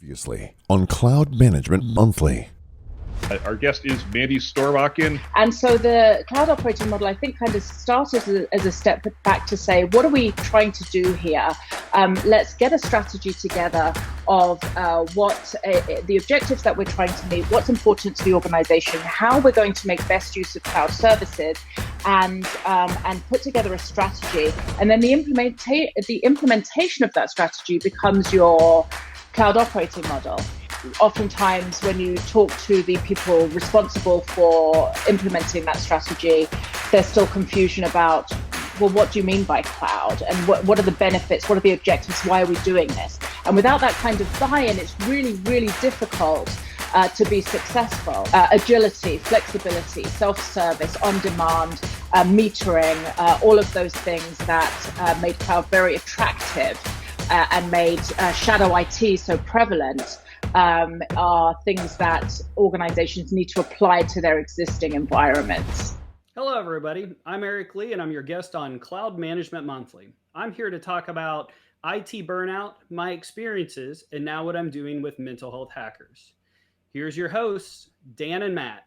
Previously on Cloud Management Monthly. Our guest is Mandy Storbakken. And so the cloud operating model, I think, kind of started as a step back to say, what are we trying to do here? Let's get a strategy together of what the objectives that we're trying to meet, what's important to the organization, how we're going to make best use of cloud services, and put together a strategy. And then the implementation of that strategy becomes your cloud operating model. Oftentimes, when you talk to the people responsible for implementing that strategy, there's still confusion about, well, what do you mean by cloud? And what are the benefits? What are the objectives? Why are we doing this? And without that kind of buy-in, it's really, really difficult to be successful. Agility, flexibility, self-service, on-demand, metering, all of those things that made cloud very attractive and made shadow IT so prevalent are things that organizations need to apply to their existing environments. Hello, everybody. I'm Eric Lee, and I'm your guest on Cloud Management Monthly. I'm here to talk about IT burnout, my experiences, and now what I'm doing with mental health hackers. Here's your hosts, Dan and Matt.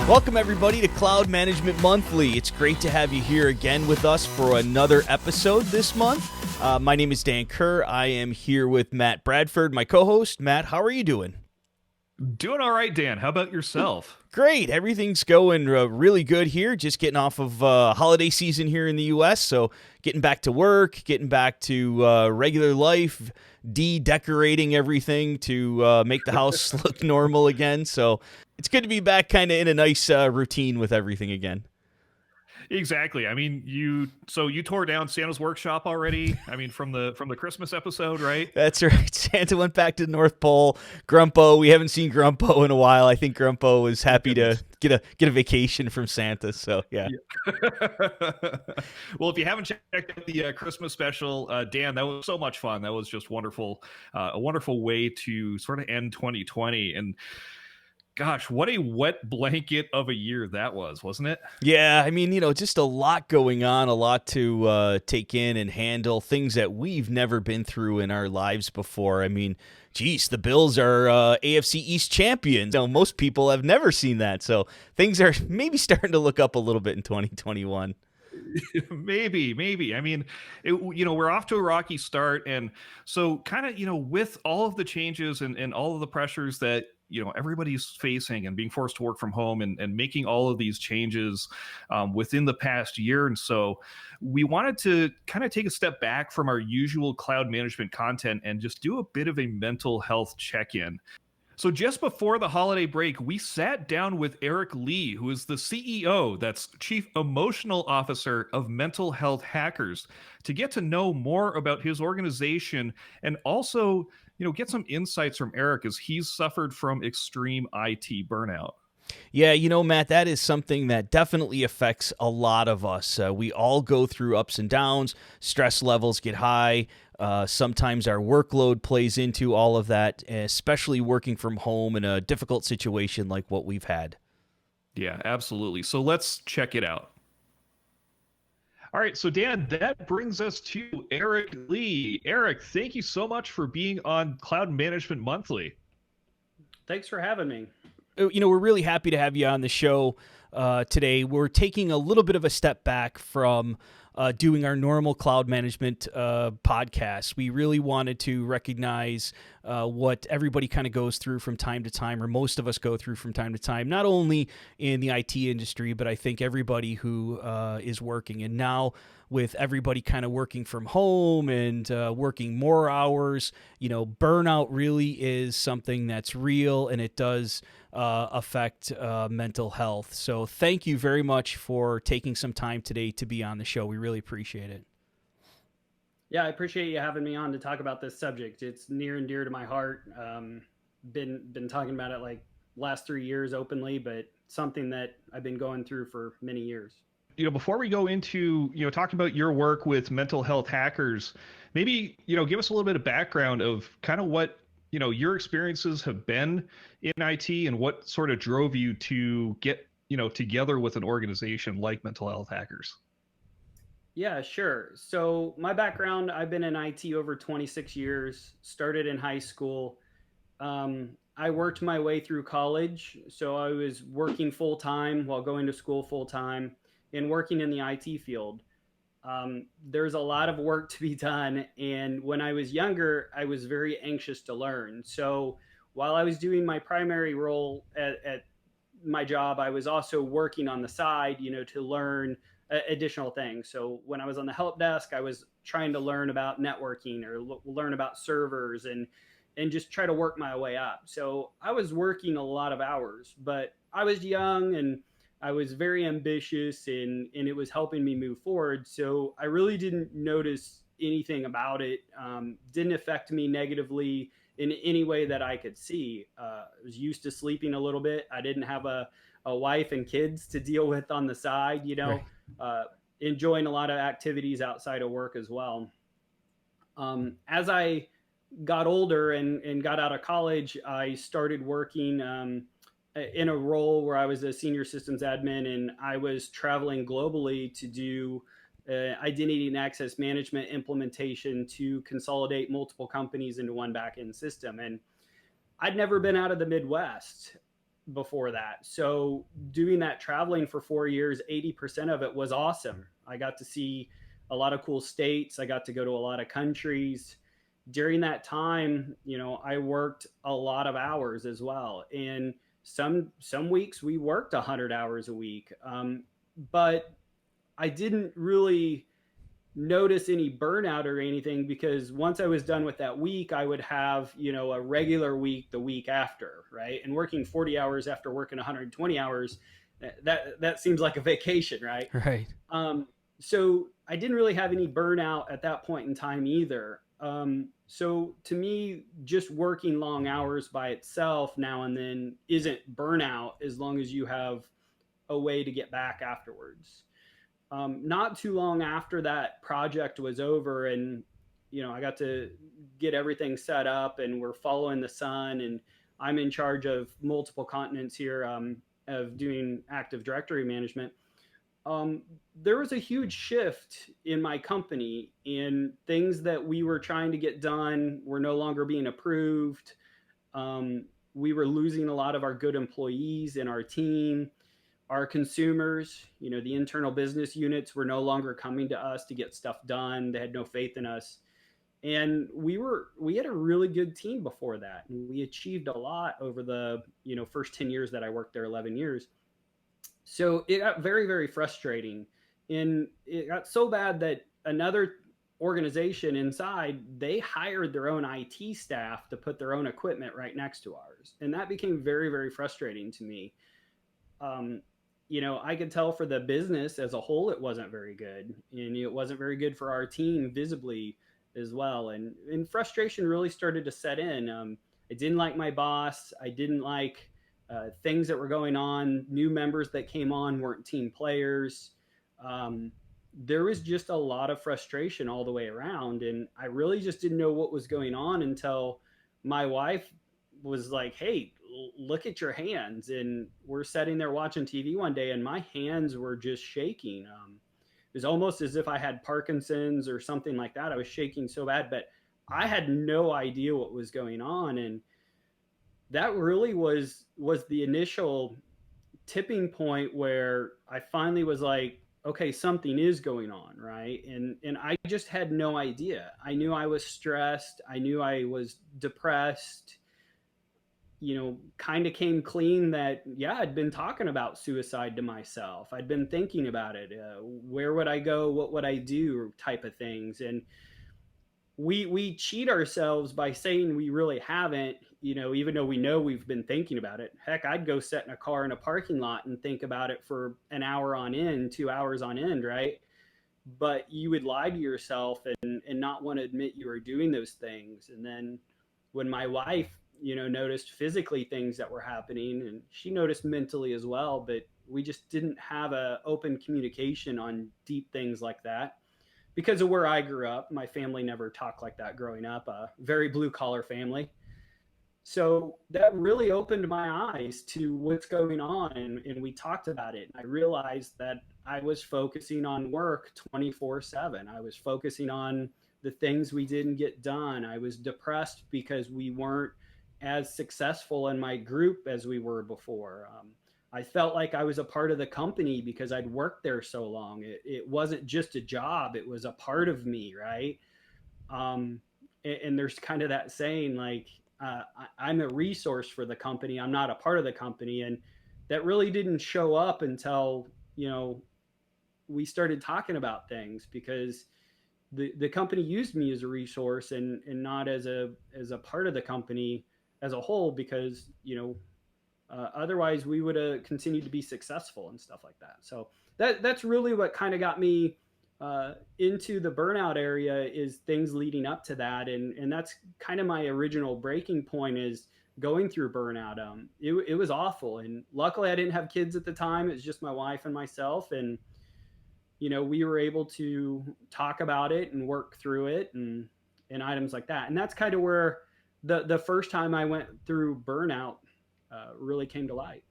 Welcome, everybody, to Cloud Management Monthly. It's great to have you here again with us for another episode this month. My name is Dan Kerr. I am here with Matt Bradford, my co-host. Matt, how are you doing? Doing all right, Dan. How about yourself? Great. Everything's going really good here. Just getting off of holiday season here in the U.S., so getting back to work, getting back to regular life, decorating everything to make the house look normal again. So it's good to be back kind of in a nice routine with everything again. Exactly. I mean, you tore down Santa's workshop already. I mean, from the Christmas episode, right? That's right. Santa went back to the North Pole. Grumpo, we haven't seen Grumpo in a while. I think Grumpo was happy to get a vacation from Santa. So yeah. Well, if you haven't checked out the Christmas special, Dan, that was so much fun. That was just wonderful. A wonderful way to sort of end 2020. And gosh, what a wet blanket of a year that was, wasn't it? Yeah, I mean, just a lot going on, a lot to take in and handle, things that we've never been through in our lives before. I mean, geez, the Bills are AFC East champions. Most people have never seen that, so things are maybe starting to look up a little bit in 2021. Maybe. I mean, we're off to a rocky start, and so kind of, with all of the changes and all of the pressures that everybody's facing and being forced to work from home and making all of these changes within the past year. And so we wanted to kind of take a step back from our usual cloud management content and just do a bit of a mental health check-in. So just before the holiday break, we sat down with Eric Lee, who is the CEO, that's Chief Emotional Officer of Mental Health Hackers, to get to know more about his organization and also get some insights from Eric as he's suffered from extreme IT burnout. Yeah, Matt, that is something that definitely affects a lot of us. We all go through ups and downs. Stress levels get high. Sometimes our workload plays into all of that, especially working from home in a difficult situation like what we've had. Yeah, absolutely. So let's check it out. All right, so Dan, that brings us to Eric Lee. Eric, thank you so much for being on Cloud Management Monthly. Thanks for having me. We're really happy to have you on the show today. We're taking a little bit of a step back from doing our normal cloud management podcast. We really wanted to recognize what everybody kind of goes through from time to time, or most of us go through from time to time, not only in the IT industry, but I think everybody who is working. And now with everybody kind of working from home and working more hours, burnout really is something that's real, and it does affect mental health. So thank you very much for taking some time today to be on the show. We really appreciate it. Yeah, I appreciate you having me on to talk about this subject. It's near and dear to my heart. Been talking about it like last 3 years openly, but something that I've been going through for many years. Before we go into, talking about your work with mental health hackers, maybe, give us a little bit of background of kind of what your experiences have been in IT and what sort of drove you to get, together with an organization like Mental Health Hackers. Yeah, sure. So my background, I've been in IT over 26 years, started in high school. I worked my way through college. So I was working full time while going to school full time and working in the IT field. There's a lot of work to be done. And when I was younger, I was very anxious to learn. So while I was doing my primary role at my job, I was also working on the side, to learn additional things. So when I was on the help desk, I was trying to learn about networking or learn about servers and just try to work my way up. So I was working a lot of hours, but I was young and I was very ambitious and it was helping me move forward. So I really didn't notice anything about it. Didn't affect me negatively in any way that I could see. I was used to sleeping a little bit. I didn't have a wife and kids to deal with on the side, Right. enjoying a lot of activities outside of work as well. As I got older and got out of college, I started working in a role where I was a senior systems admin and I was traveling globally to do identity and access management implementation to consolidate multiple companies into one backend system. And I'd never been out of the Midwest before that. So doing that traveling for 4 years, 80% of it was awesome. I got to see a lot of cool states. I got to go to a lot of countries. During that time, I worked a lot of hours as well. And some weeks we worked 100 hours a week. But I didn't really notice any burnout or anything because once I was done with that week, I would have, a regular week the week after, right? And working 40 hours after working 120 hours, that seems like a vacation, right? Right. So I didn't really have any burnout at that point in time either. So to me, just working long hours by itself now and then isn't burnout as long as you have a way to get back afterwards. Not too long after that project was over and, I got to get everything set up and we're following the sun and I'm in charge of multiple continents here, of doing Active Directory management. There was a huge shift in my company in things that we were trying to get done were no longer being approved. We were losing a lot of our good employees in our team. Our consumers, the internal business units were no longer coming to us to get stuff done. They had no faith in us. And we had a really good team before that. And we achieved a lot over the, first 10 years that I worked there, 11 years. So it got very, very frustrating. And it got so bad that another organization inside, they hired their own IT staff to put their own equipment right next to ours. And that became very, very frustrating to me. I could tell for the business as a whole, it wasn't very good. And it wasn't very good for our team visibly as well. And frustration really started to set in. I didn't like my boss. I didn't like things that were going on. New members that came on weren't team players. There was just a lot of frustration all the way around. And I really just didn't know what was going on until my wife was like, hey, look at your hands. And we're sitting there watching TV one day and my hands were just shaking. It was almost as if I had Parkinson's or something like that. I was shaking so bad, but I had no idea what was going on. And that really was the initial tipping point where I finally was like, okay, something is going on, right? And I just had no idea. I knew I was stressed. I knew I was depressed. Kind of came clean that, yeah, I'd been talking about suicide to myself. I'd been thinking about it. Where would I go? What would I do? Type of things. And we cheat ourselves by saying we really haven't, even though we know we've been thinking about it. Heck, I'd go sit in a car in a parking lot and think about it for an hour on end, 2 hours on end, right? But you would lie to yourself and not want to admit you were doing those things. And then when my wife, noticed physically things that were happening and she noticed mentally as well, but we just didn't have a open communication on deep things like that because of where I grew up. My family never talked like that growing up, a very blue collar family. So that really opened my eyes to what's going on. And we talked about it. I realized that I was focusing on work 24/7. I was focusing on the things we didn't get done. I was depressed because we weren't as successful in my group as we were before. I felt like I was a part of the company because I'd worked there so long. It wasn't just a job, it was a part of me, right? Um, and there's kind of that saying like, I'm a resource for the company. I'm not a part of the company. And that really didn't show up until, we started talking about things, because the company used me as a resource and not as a part of the company as a whole, because, otherwise we would have continued to be successful and stuff like that. So that's really what kind of got me into the burnout area, is things leading up to that. And that's kind of my original breaking point, is going through burnout. It was awful. And luckily I didn't have kids at the time. It was just my wife and myself. And, we were able to talk about it and work through it, and items like that. And that's kind of where the first time I went through burnout really came to light.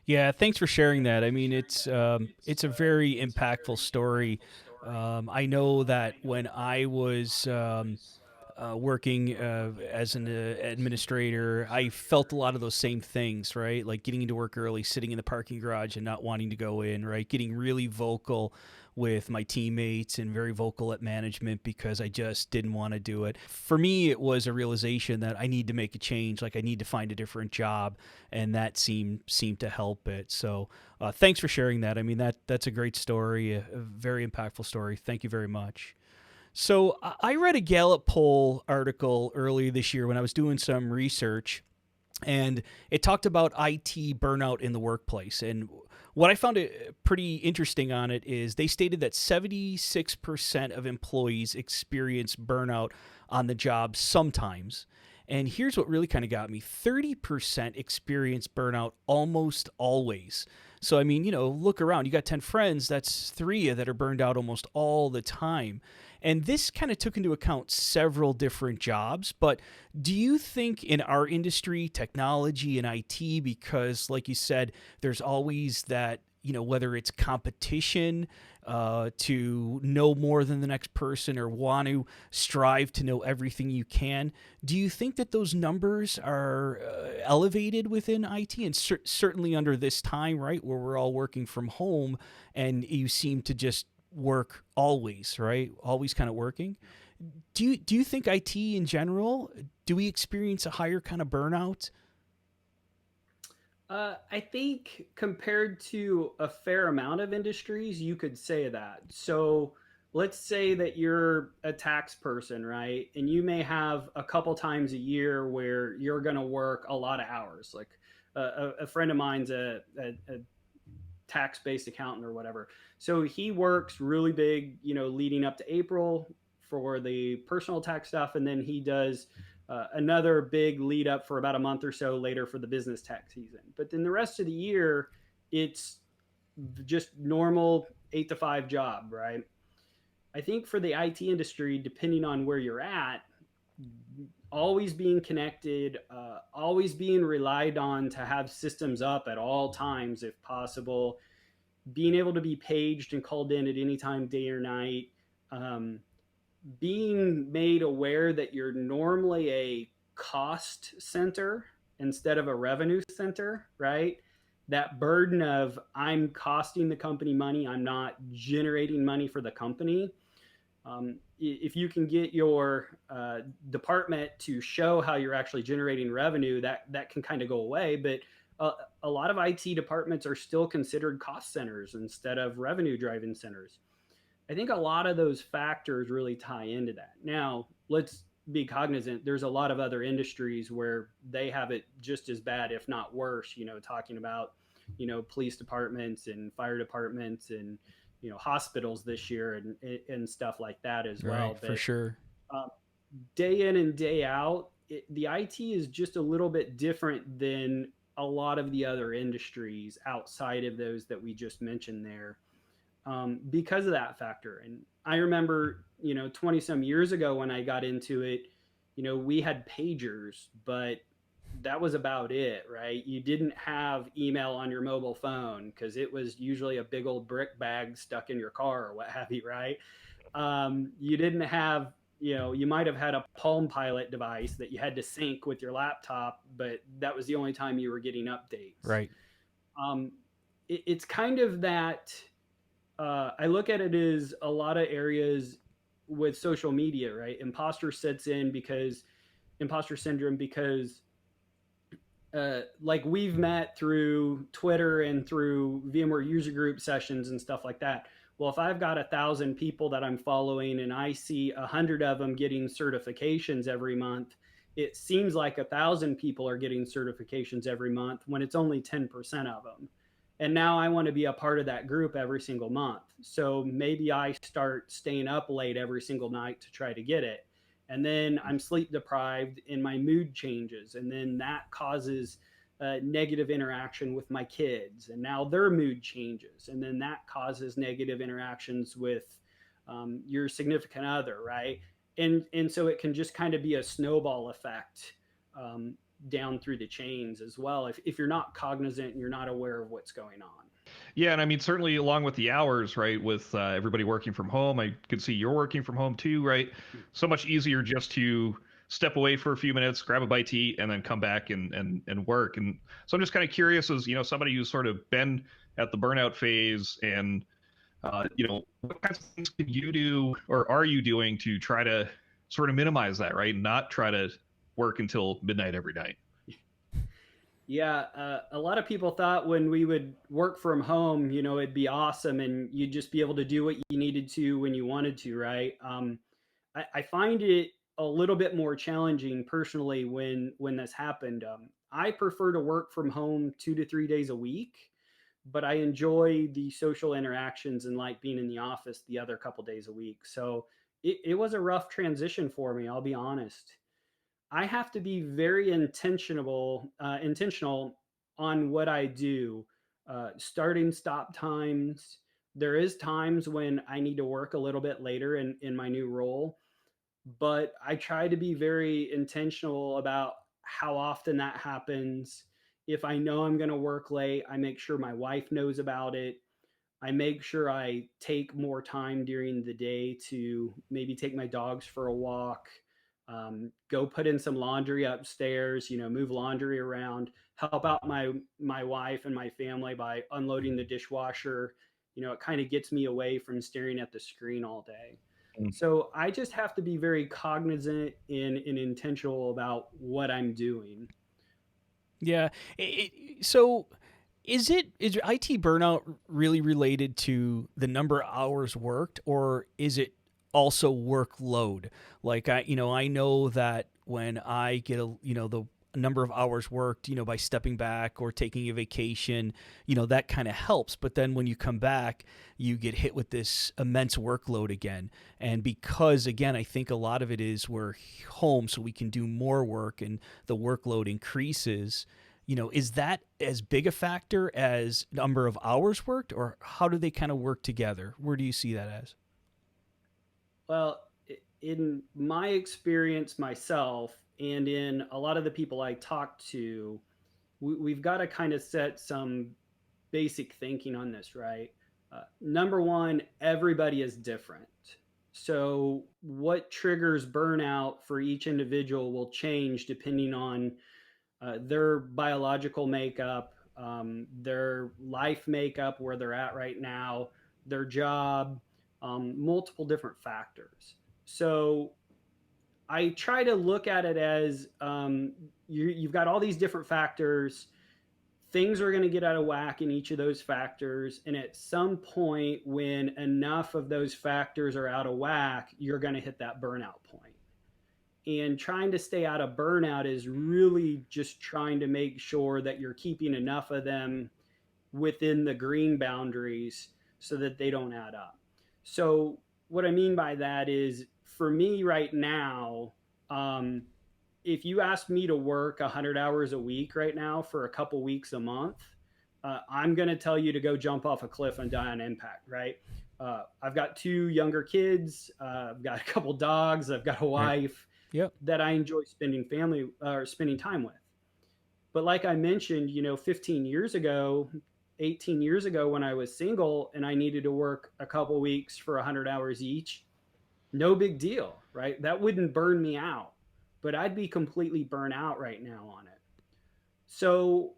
Yeah, thanks for sharing that. I mean, it's a very impactful story. I know that when I was working as an administrator, I felt a lot of those same things, right? Like getting into work early, sitting in the parking garage and not wanting to go in, right? Getting really vocal with my teammates and very vocal at management because I just didn't want to do it. For me, it was a realization that I need to make a change, like I need to find a different job, and that seemed to help it. So thanks for sharing that. I mean, that's a great story, a very impactful story. Thank you very much. So I read a Gallup poll article earlier this year when I was doing some research, and it talked about IT burnout in the workplace. And what I found pretty interesting on it is they stated that 76% of employees experience burnout on the job sometimes. And here's what really kind of got me: 30% experience burnout almost always. So, I mean, look around. You got 10 friends, that's 3 that are burned out almost all the time. And this kind of took into account several different jobs. But do you think in our industry, technology and IT, because like you said, there's always that, whether it's competition to know more than the next person or want to strive to know everything you can, do you think that those numbers are elevated within IT? And certainly under this time, right, where we're all working from home and you seem to just work always, right? Always kind of working. Do you think IT in general, do we experience a higher kind of burnout? I think compared to a fair amount of industries, you could say that. So let's say that you're a tax person, right? And you may have a couple times a year where you're going to work a lot of hours. Like a friend of mine's a tax-based accountant or whatever. So he works really big, leading up to April for the personal tax stuff, and then he does another big lead up for about a month or so later for the business tax season. But then the rest of the year, it's just normal 8 to 5 job, right? I think for the IT industry, depending on where you're at, always being connected, always being relied on to have systems up at all times if possible, being able to be paged and called in at any time, day or night, being made aware that you're normally a cost center instead of a revenue center, right? That burden of I'm costing the company money, I'm not generating money for the company. If you can get your department to show how you're actually generating revenue, that can kind of go away. But a lot of IT departments are still considered cost centers instead of revenue driving centers. I think a lot of those factors really tie into that. Now, let's be cognizant. There's a lot of other industries where they have it just as bad, if not worse, talking about, police departments and fire departments and, hospitals this year and stuff like that as well. Right, for sure. Day in and day out, the IT is just a little bit different than a lot of the other industries outside of those that we just mentioned there, because of that factor. And I remember, 20 some years ago when I got into it, we had pagers, but that was about it, right? You didn't have email on your mobile phone because it was usually a big old brick bag stuck in your car or what have you, right? You didn't have, you might have had a Palm Pilot device that you had to sync with your laptop, but that was the only time you were getting updates. Right. It's kind of that, I look at it as a lot of areas with social media, right? Imposter syndrome because like we've met through Twitter and through VMware user group sessions and stuff like that. Well, if I've got 1,000 people that I'm following and I see 100 of them getting certifications every month, it seems like 1,000 people are getting certifications every month when it's only 10% of them. And now I want to be a part of that group every single month. So maybe I start staying up late every single night to try to get it. And then I'm sleep deprived and my mood changes. And then that causes negative interaction with my kids. And now their mood changes. And then that causes negative interactions with your significant other, right? And so it can just kind of be a snowball effect down through the chains as well if you're not cognizant and you're not aware of what's going on. Yeah, and I mean, certainly along with the hours, right, with everybody working from home, I could see you're working from home too, right? So much easier just to step away for a few minutes, grab a bite to eat, and then come back and work. And so I'm just kind of curious as, somebody who's sort of been at the burnout phase and, what kinds of things can you do or are you doing to try to sort of minimize that, right? Not try to work until midnight every night. Yeah, a lot of people thought when we would work from home, it'd be awesome and you'd just be able to do what you needed to when you wanted to, right? I find it a little bit more challenging personally when this happened. I prefer to work from home 2 to 3 days a week, but I enjoy the social interactions and like being in the office the other couple days a week. So it was a rough transition for me, I'll be honest. I have to be very intentional on what I do, starting stop times. There is times when I need to work a little bit later in my new role, but I try to be very intentional about how often that happens. If I know I'm going to work late, I make sure my wife knows about it. I make sure I take more time during the day to maybe take my dogs for a walk, go put in some laundry upstairs, move laundry around, help out my wife and my family by unloading the dishwasher. It kind of gets me away from staring at the screen all day. So I just have to be very cognizant and intentional about what I'm doing. Yeah. So is IT burnout really related to the number of hours worked, or is it also workload? Like I know that when I get the number of hours worked, by stepping back or taking a vacation, that kind of helps. But then when you come back, you get hit with this immense workload again. And because, again, I think a lot of it is we're home so we can do more work and the workload increases. Is that as big a factor as number of hours worked, or how do they kind of work together? Where do you see that as? Well, in my experience myself, and in a lot of the people I talk to, we've got to kind of set some basic thinking on this, right? Number one, everybody is different. So what triggers burnout for each individual will change depending on their biological makeup, their life makeup, where they're at right now, their job, multiple different factors. So I try to look at it as you've got all these different factors. Things are going to get out of whack in each of those factors. And at some point, when enough of those factors are out of whack, you're going to hit that burnout point. And trying to stay out of burnout is really just trying to make sure that you're keeping enough of them within the green boundaries so that they don't add up. So what I mean by that is, for me right now, if you ask me to work 100 hours a week right now for a couple weeks a month, I'm going to tell you to go jump off a cliff and die on impact, right? I've got 2 younger kids. I've got a couple dogs. I've got a wife that I enjoy spending time with. But like I mentioned, 15 years ago, 18 years ago, when I was single and I needed to work a couple weeks for 100 hours each, no big deal, right? That wouldn't burn me out, but I'd be completely burnt out right now on it. So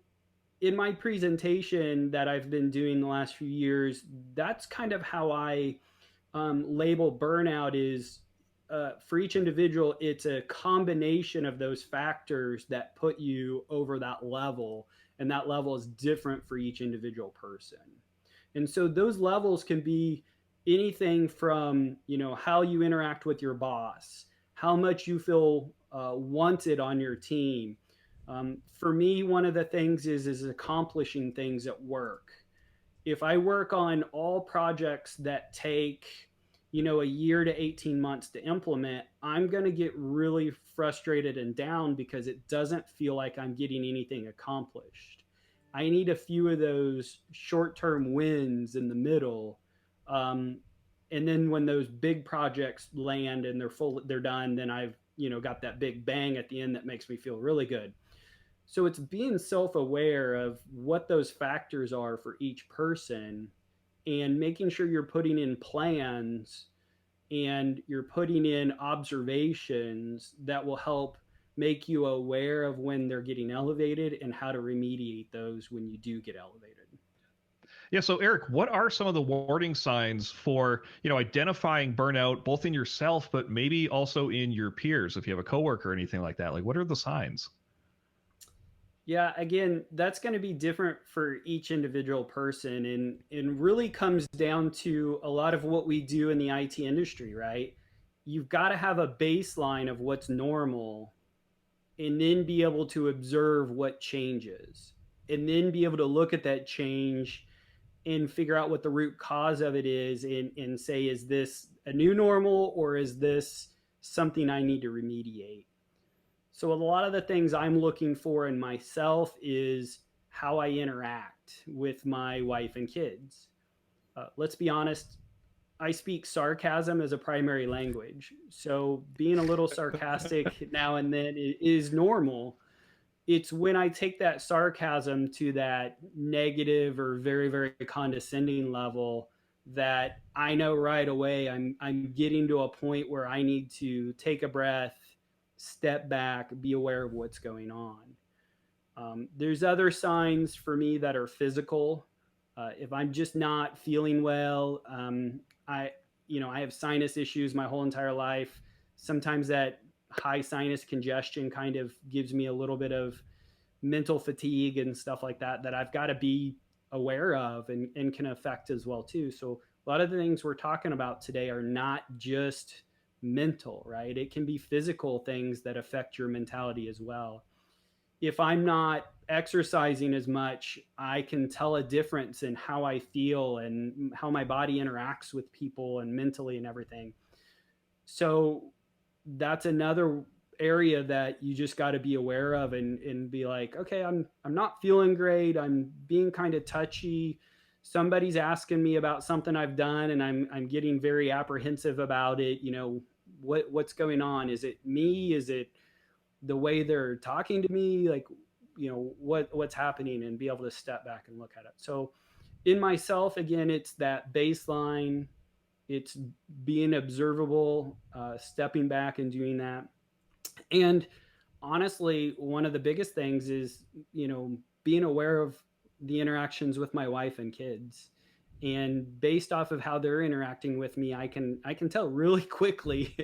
in my presentation that I've been doing the last few years, that's kind of how I label burnout is for each individual, it's a combination of those factors that put you over that level. And that level is different for each individual person. And so those levels can be anything from, how you interact with your boss, how much you feel wanted on your team. For me, one of the things is accomplishing things at work. If I work on all projects that take, a year to 18 months to implement, I'm going to get really frustrated and down because it doesn't feel like I'm getting anything accomplished. I need a few of those short-term wins in the middle. And then when those big projects land and they're done, then I've, got that big bang at the end that makes me feel really good. So it's being self-aware of what those factors are for each person and making sure you're putting in plans and you're putting in observations that will help make you aware of when they're getting elevated and how to remediate those when you do get elevated. Yeah. So Eric, what are some of the warning signs for, identifying burnout, both in yourself, but maybe also in your peers, if you have a coworker or anything like that? Like, what are the signs? Yeah, again, that's going to be different for each individual person and really comes down to a lot of what we do in the IT industry, right? You've got to have a baseline of what's normal and then be able to observe what changes and then be able to look at that change and figure out what the root cause of it is and say, is this a new normal or is this something I need to remediate? So a lot of the things I'm looking for in myself is how I interact with my wife and kids. Let's be honest, I speak sarcasm as a primary language. So being a little sarcastic now and then is normal. It's when I take that sarcasm to that negative or very, very condescending level that I know right away I'm getting to a point where I need to take a breath, step back, be aware of what's going on. There's other signs for me that are physical. If I'm just not feeling well, I have sinus issues my whole entire life. Sometimes that high sinus congestion kind of gives me a little bit of mental fatigue and stuff like that I've got to be aware of and can affect as well too. So a lot of the things we're talking about today are not just mental, right? It can be physical things that affect your mentality as well. If I'm not exercising as much, I can tell a difference in how I feel and how my body interacts with people and mentally and everything. So that's another area that you just got to be aware of and be like, okay, I'm not feeling great. I'm being kind of touchy. Somebody's asking me about something I've done and I'm getting very apprehensive about it. What's going on? Is it me? Is it the way they're talking to me? Like, what's happening, and be able to step back and look at it. So in myself, again, it's that baseline, it's being observable, stepping back and doing that. And honestly, one of the biggest things is, being aware of the interactions with my wife and kids. And based off of how they're interacting with me, I can tell really quickly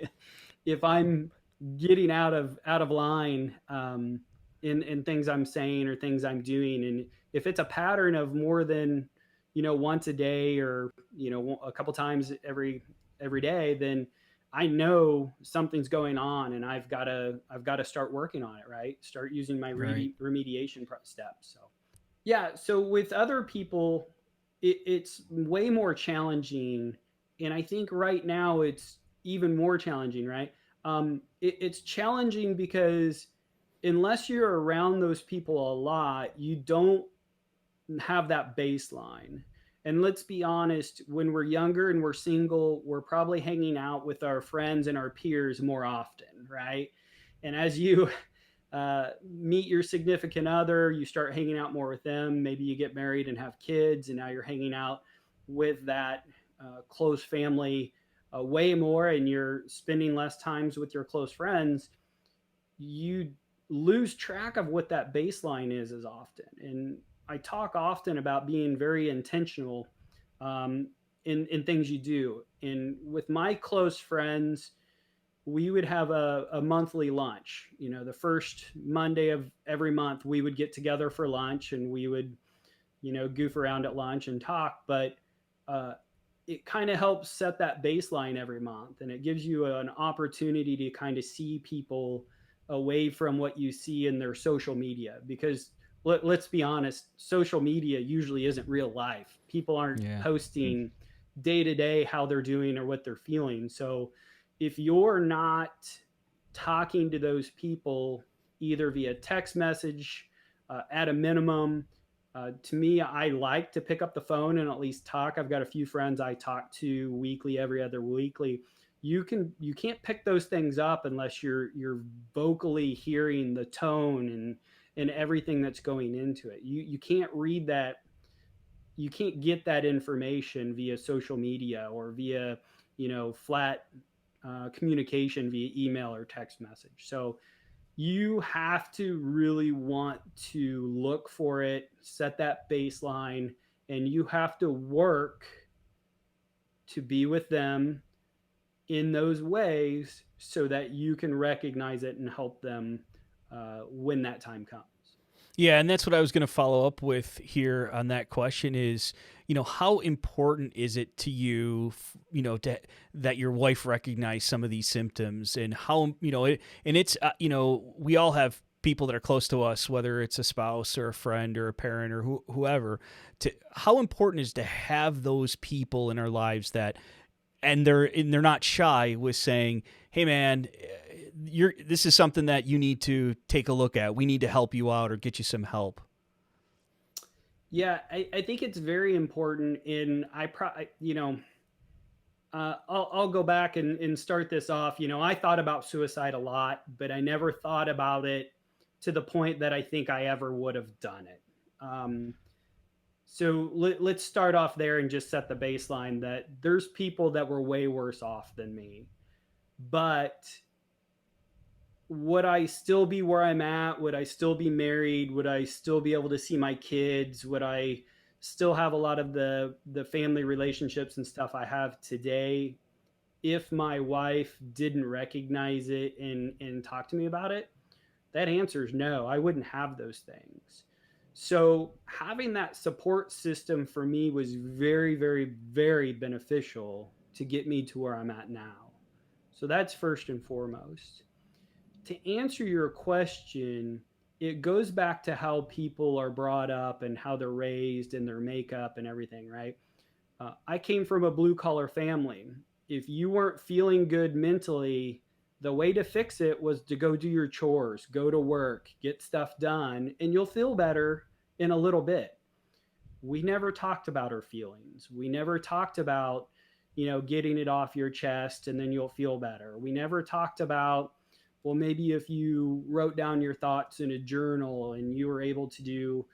if I'm getting out of line in things I'm saying or things I'm doing. And if it's a pattern of more than, once a day or, a couple times every day, then I know something's going on and I've got to start working on it, right? Start using my remediation steps. So, yeah. So with other people, it's way more challenging. And I think right now it's even more challenging, right? It's challenging because unless you're around those people a lot, you don't have that baseline. And let's be honest, when we're younger and we're single, we're probably hanging out with our friends and our peers more often, right? And as you meet your significant other, you start hanging out more with them. Maybe you get married and have kids, and now you're hanging out with that close family way more, and you're spending less times with your close friends. You lose track of what that baseline is as often. And I talk often about being very intentional in things you do. And with my close friends, we would have a monthly lunch. The first Monday of every month, we would get together for lunch, and we would, goof around at lunch and talk. But it kind of helps set that baseline every month, and it gives you an opportunity to kind of see people away from what you see in their social media. Because let's be honest, social media usually isn't real life. People aren't posting day to day how they're doing or what they're feeling. So if you're not talking to those people either via text message at a minimum, to me, I like to pick up the phone and at least talk. I've got a few friends I talk to weekly, every other weekly. You can't pick those things up unless you're vocally hearing the tone and everything that's going into it. You can't read that. You can't get that information via social media or via flat communication via email or text message. So you have to really want to look for it, set that baseline, and you have to work to be with them in those ways so that you can recognize it and help them when that time comes. Yeah, and that's what I was going to follow up with here on that question is, how important is it to you, that your wife recognized some of these symptoms, and how, and it's, we all have people that are close to us, whether it's a spouse or a friend or a parent or whoever, how important is to have those people in our lives that, and they're not shy with saying, hey man, this is something that you need to take a look at. We need to help you out or get you some help. Yeah, I think it's very important. I'll go back and start this off. I thought about suicide a lot, but I never thought about it to the point that I think I ever would have done it. So let's start off there and just set the baseline that there's people that were way worse off than me. But would I still be where I'm at? Would I still be married? Would I still be able to see my kids? Would I still have a lot of the family relationships and stuff I have today if my wife didn't recognize it and talk to me about it? That answer is no. I wouldn't have those things. So having that support system for me was very, very, very beneficial to get me to where I'm at now. So that's first and foremost. To answer your question, it goes back to how people are brought up and how they're raised and their makeup and everything, right? I came from a blue collar family. If you weren't feeling good mentally, the way to fix it was to go do your chores, go to work, get stuff done, and you'll feel better in a little bit. We never talked about our feelings. We never talked about, getting it off your chest and then you'll feel better. We never talked about, well, maybe if you wrote down your thoughts in a journal and you were able to do,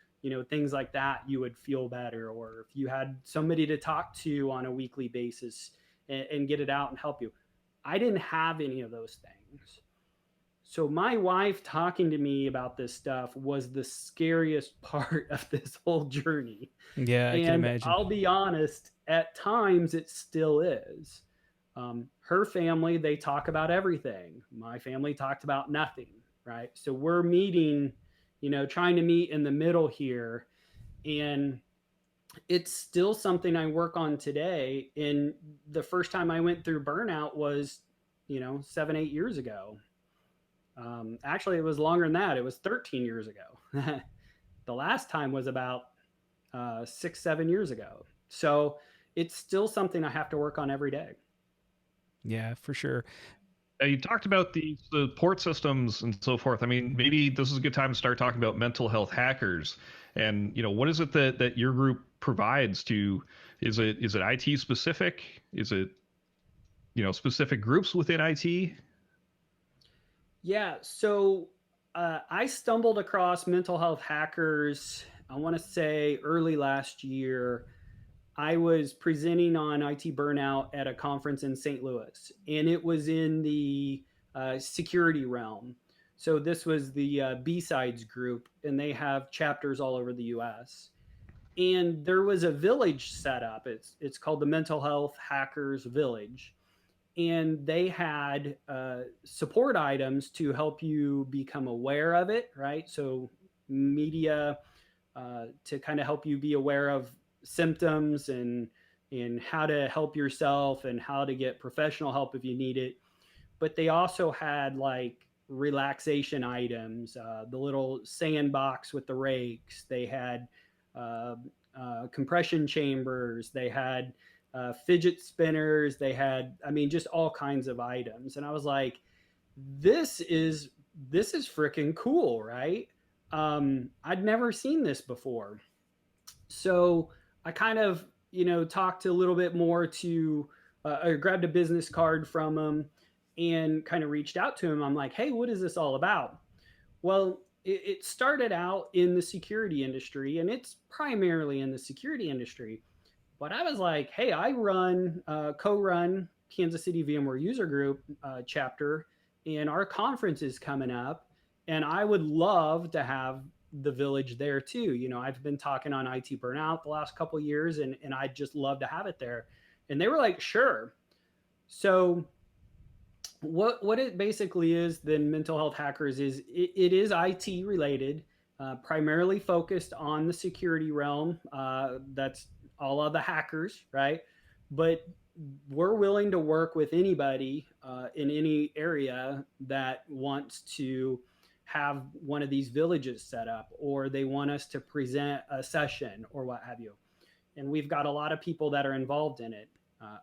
things like that, you would feel better. Or if you had somebody to talk to on a weekly basis and get it out and help you. I didn't have any of those things. So my wife talking to me about this stuff was the scariest part of this whole journey. Yeah, I can imagine. I'll be honest, at times it still is. Her family, they talk about everything. My family talked about nothing, right? So we're meeting, trying to meet in the middle here. And it's still something I work on today. And the first time I went through burnout was, 7-8 years ago. Actually, it was longer than that. It was 13 years ago. The last time was about 6-7 years ago. So it's still something I have to work on every day. Yeah, for sure. You talked about the support systems and so forth. I mean, maybe this is a good time to start talking about mental health hackers. And what is it that your group provides to? Is it IT specific? Is it specific groups within IT? Yeah. So I stumbled across mental health hackers, I want to say early last year. I was presenting on IT burnout at a conference in St. Louis, and it was in the security realm. So this was the B-Sides group, and they have chapters all over the U.S. And there was a village set up. It's called the Mental Health Hackers Village, and they had support items to help you become aware of it, right? So media to kind of help you be aware of symptoms and how to help yourself and how to get professional help if you need it. But they also had like relaxation items, the little sandbox with the rakes. They had uh, compression chambers. They had fidget spinners. They had, I mean, just all kinds of items. And I was like, this is freaking cool, right? I'd never seen this before. So I kind of, talked a little bit more to, I grabbed a business card from him and kind of reached out to him. I'm like, hey, what is this all about? Well, it started out in the security industry, and it's primarily in the security industry. But I was like, hey, I co-run Kansas City VMware User Group chapter, and our conference is coming up, and I would love to have the village there too. I've been talking on IT burnout the last couple of years, and I'd just love to have it there. And they were like, sure. So what it basically is, then mental health hackers is it is IT related, primarily focused on the security realm. That's all of the hackers, right? But we're willing to work with anybody in any area that wants to have one of these villages set up, or they want us to present a session or what have you. And we've got a lot of people that are involved in it.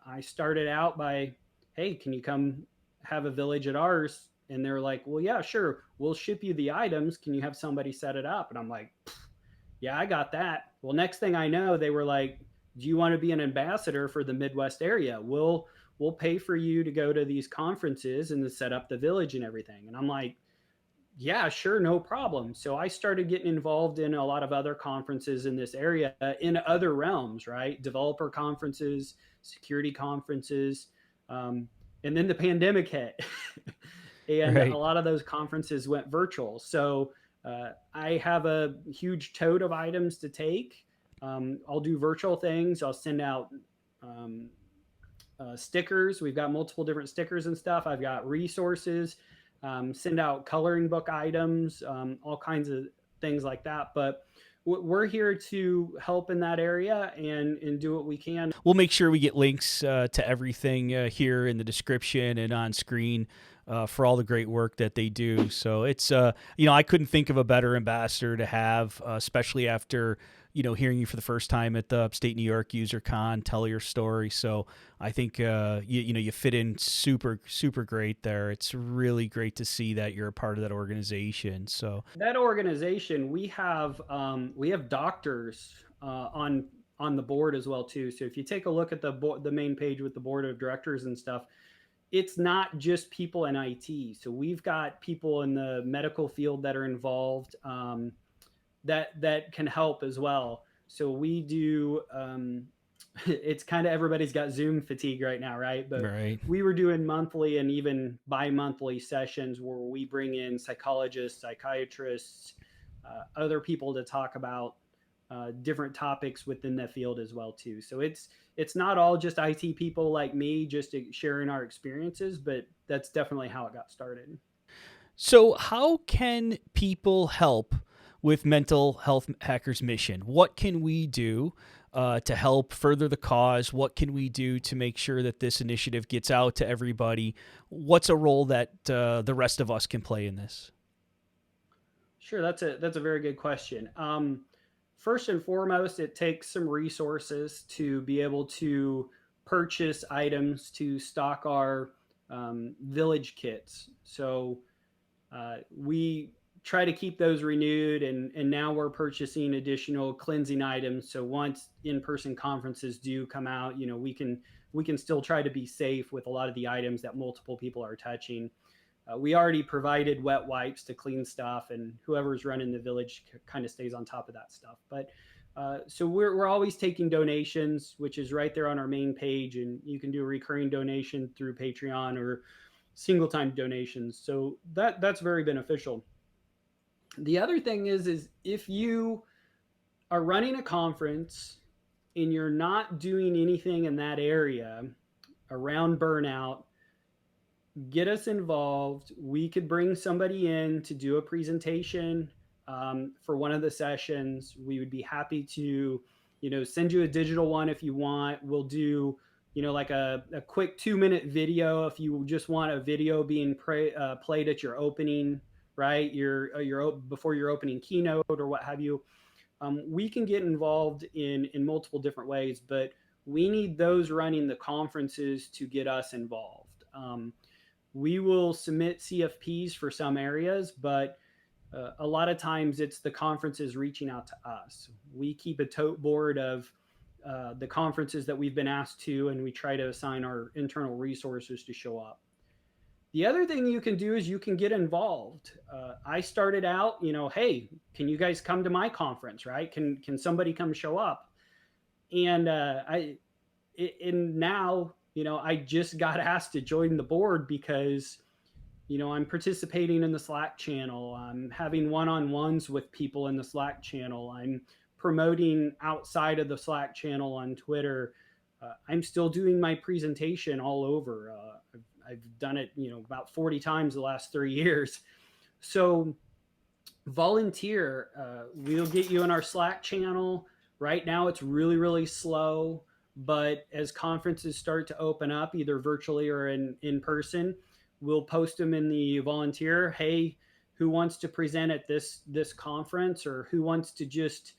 I started out by, hey, can you come have a village at ours? And they're like, well, yeah, sure. We'll ship you the items. Can you have somebody set it up? And I'm like, yeah, I got that. Well, next thing I know, they were like, do you want to be an ambassador for the Midwest area? We'll pay for you to go to these conferences and to set up the village and everything. And I'm like, yeah, sure, no problem. So I started getting involved in a lot of other conferences in this area in other realms, right? Developer conferences, security conferences. And then the pandemic hit. And Right. a lot of those conferences went virtual. So I have a huge tote of items to take. I'll do virtual things. I'll send out stickers. We've got multiple different stickers and stuff. I've got resources, send out coloring book items, all kinds of things like that. But we're here to help in that area and do what we can. We'll make sure we get links to everything here in the description and on screen for all the great work that they do. So it's, I couldn't think of a better ambassador to have, especially after, hearing you for the first time at the Upstate New York UserCon, tell your story. So I think, you fit in super, super great there. It's really great to see that you're a part of that organization. So that organization, we have doctors on the board as well too. So if you take a look at the main page with the board of directors and stuff, it's not just people in IT. So we've got people in the medical field that are involved that can help as well. So we do, it's kind of, everybody's got Zoom fatigue right now, right? But right. We were doing monthly and even bi-monthly sessions where we bring in psychologists, psychiatrists, other people to talk about different topics within the field as well too. So it's not all just IT people like me just sharing our experiences, but that's definitely how it got started. So how can people help with Mental Health Hackers mission? What can we do to help further the cause? What can we do to make sure that this initiative gets out to everybody? What's a role that the rest of us can play in this? Sure, that's a very good question. First and foremost, it takes some resources to be able to purchase items to stock our village kits. So we try to keep those renewed, and now we're purchasing additional cleansing items. So once in-person conferences do come out, we can still try to be safe with a lot of the items that multiple people are touching. We already provided wet wipes to clean stuff, and whoever's running the village kind of stays on top of that stuff. But so we're always taking donations, which is right there on our main page, and you can do a recurring donation through Patreon or single time donations. So that's very beneficial. The other thing is if you are running a conference and you're not doing anything in that area around burnout, get us involved. We could bring somebody in to do a presentation for one of the sessions. We would be happy to, send you a digital one if you want. We'll do, like a quick 2-minute video if you just want a video being played at your opening, right? Before your opening keynote or what have you. We can get involved in multiple different ways, but we need those running the conferences to get us involved. We will submit CFPs for some areas, but a lot of times it's the conferences reaching out to us. We keep a tote board of the conferences that we've been asked to, and we try to assign our internal resources to show up. The other thing you can do is you can get involved. I started out, hey, can you guys come to my conference, right? Can somebody come show up? And now, I just got asked to join the board because, I'm participating in the Slack channel. I'm having one-on-ones with people in the Slack channel. I'm promoting outside of the Slack channel on Twitter. I'm still doing my presentation all over. I've done it, about 40 times the last 3 years. So volunteer. We'll get you in our Slack channel. Right now it's really, really slow. But as conferences start to open up, either virtually or in person, we'll post them in the volunteer. Hey, who wants to present at this conference, or who wants to just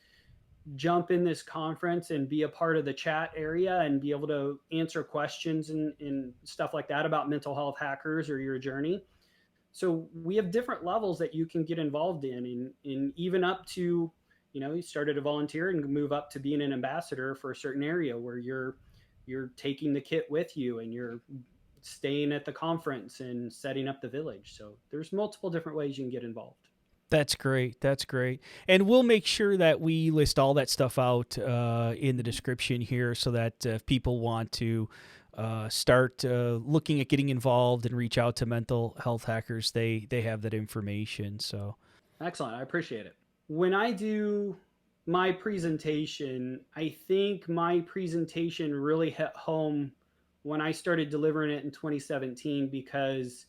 jump in this conference and be a part of the chat area and be able to answer questions and stuff like that about mental health hackers or your journey. So we have different levels that you can get involved in even up to, you started a volunteer and move up to being an ambassador for a certain area where you're taking the kit with you and you're staying at the conference and setting up the village. So there's multiple different ways you can get involved. That's great. That's great. And we'll make sure that we list all that stuff out in the description here so that if people want to start looking at getting involved and reach out to mental health hackers, they have that information. So excellent. I appreciate it. When I do my presentation, I think my presentation really hit home when I started delivering it in 2017 because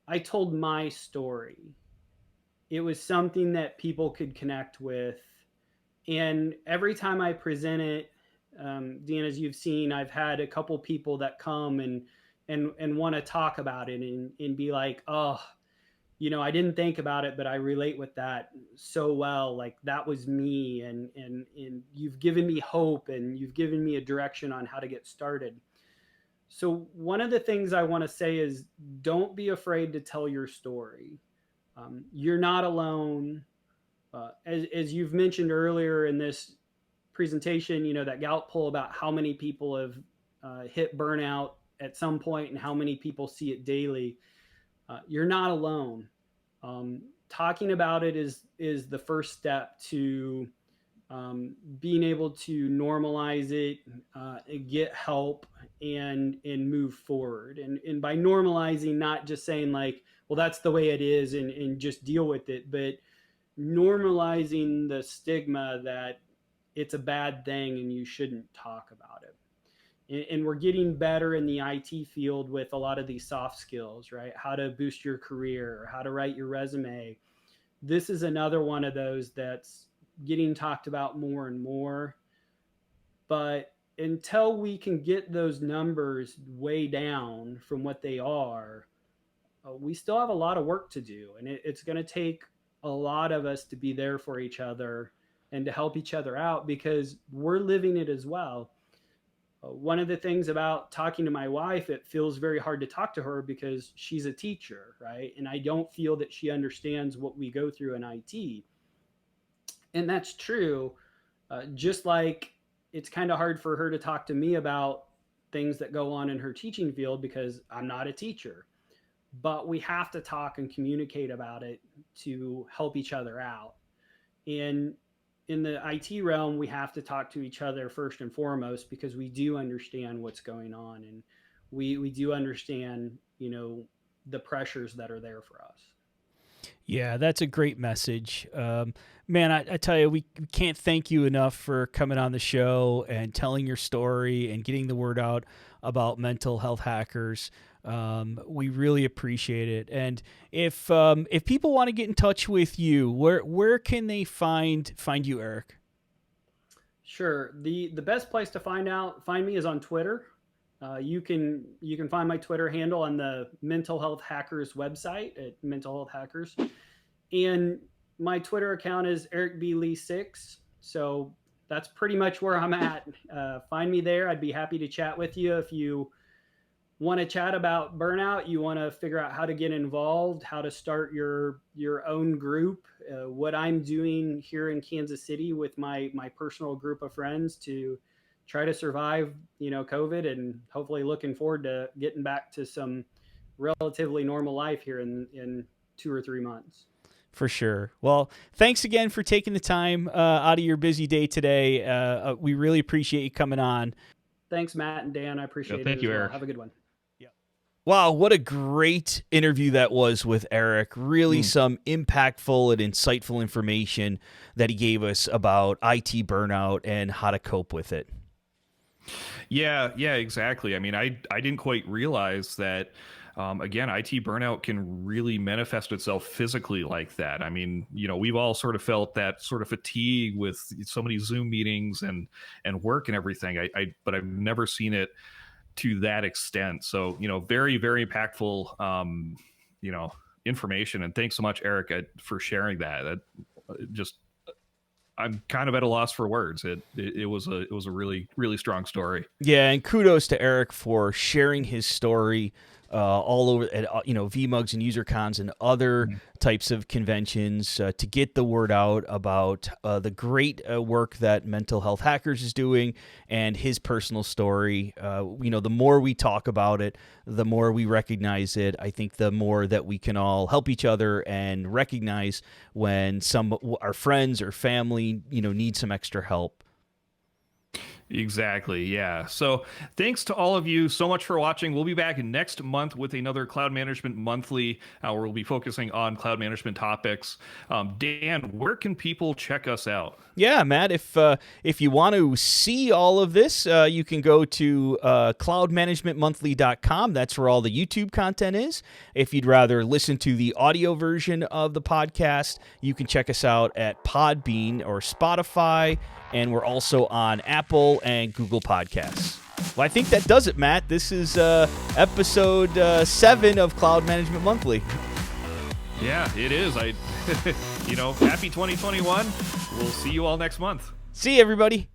I told my story. It was something that people could connect with. And every time I present it, Dan, as you've seen, I've had a couple people that come and want to talk about it and be like, oh, I didn't think about it, but I relate with that so well. Like that was me. And you've given me hope and you've given me a direction on how to get started. So one of the things I want to say is don't be afraid to tell your story. You're not alone. As you've mentioned earlier in this presentation, that Gallup poll about how many people have hit burnout at some point and how many people see it daily. You're not alone. Talking about it is the first step to being able to normalize it, get help, and move forward. And by normalizing, not just saying like, well, that's the way it is and just deal with it, but normalizing the stigma that it's a bad thing and you shouldn't talk about it. And we're getting better in the IT field with a lot of these soft skills, right? How to boost your career, how to write your resume. This is another one of those that's getting talked about more and more. But until we can get those numbers way down from what they are, we still have a lot of work to do. And it's going to take a lot of us to be there for each other and to help each other out because we're living it as well. One of the things about talking to my wife, it feels very hard to talk to her because she's a teacher, right? And I don't feel that she understands what we go through in IT. And that's true. Just like it's kind of hard for her to talk to me about things that go on in her teaching field because I'm not a teacher. but we have to talk and communicate about it to help each other out. And in the IT realm, we have to talk to each other first and foremost, because we do understand what's going on, and we do understand, the pressures that are there for us. Yeah, that's a great message. Man, I tell you, we can't thank you enough for coming on the show and telling your story and getting the word out about mental health hackers. We really appreciate it. And if people want to get in touch with you, where can they find you, Eric? Sure. The best place to find me is on Twitter. You can find my Twitter handle on the Mental Health Hackers website at Mental Health Hackers, and my Twitter account is Eric B. Lee 6. So that's pretty much where I'm at. Find me there. I'd be happy to chat with you. If you want to chat about burnout, you want to figure out how to get involved, how to start your own group, what I'm doing here in Kansas City with my personal group of friends to try to survive, COVID, and hopefully looking forward to getting back to some relatively normal life here in 2 or 3 months. For sure. Well, thanks again for taking the time out of your busy day today. We really appreciate you coming on. Thanks, Matt and Dan. I appreciate it. Thank you, Eric. Have a good one. Wow, what a great interview that was with Eric. Really some impactful and insightful information that he gave us about IT burnout and how to cope with it. Yeah, exactly. I mean, I didn't quite realize that, again, IT burnout can really manifest itself physically like that. I mean, we've all sort of felt that sort of fatigue with so many Zoom meetings and work and everything. But I've never seen it to that extent. So, very, very impactful, information. And thanks so much, Eric, for sharing that. I'm kind of at a loss for words. It was a really, really strong story. Yeah, and kudos to Eric for sharing his story all over at VMUGs and UserCons and other types of conventions to get the word out about the great work that Mental Health Hackers is doing and his personal story. The more we talk about it, the more we recognize it. I think the more that we can all help each other and recognize when our friends or family need some extra help. Exactly. Yeah. So thanks to all of you so much for watching. We'll be back next month with another Cloud Management Monthly, where we'll be focusing on cloud management topics. Dan, where can people check us out? Yeah, Matt, if you want to see all of this, you can go to cloudmanagementmonthly.com. That's where all the YouTube content is. If you'd rather listen to the audio version of the podcast, you can check us out at Podbean or Spotify, and we're also on Apple and Google Podcasts. Well, I think that does it, Matt. This is episode 7 of Cloud Management Monthly. Yeah, it is. Happy 2021. We'll see you all next month. See you, everybody.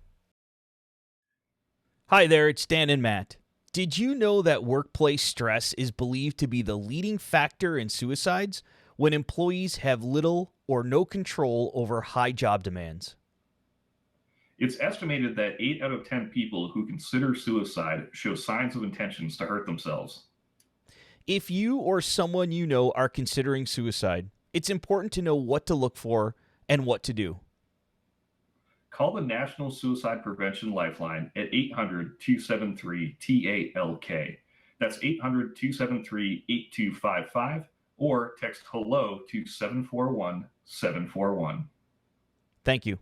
Hi there, it's Dan and Matt. Did you know that workplace stress is believed to be the leading factor in suicides when employees have little or no control over high job demands? It's estimated that 8 out of 10 people who consider suicide show signs of intentions to hurt themselves. If you or someone you know are considering suicide, it's important to know what to look for and what to do. Call the National Suicide Prevention Lifeline at 800-273-TALK. That's 800-273-8255, or text HELLO to 741-741. Thank you.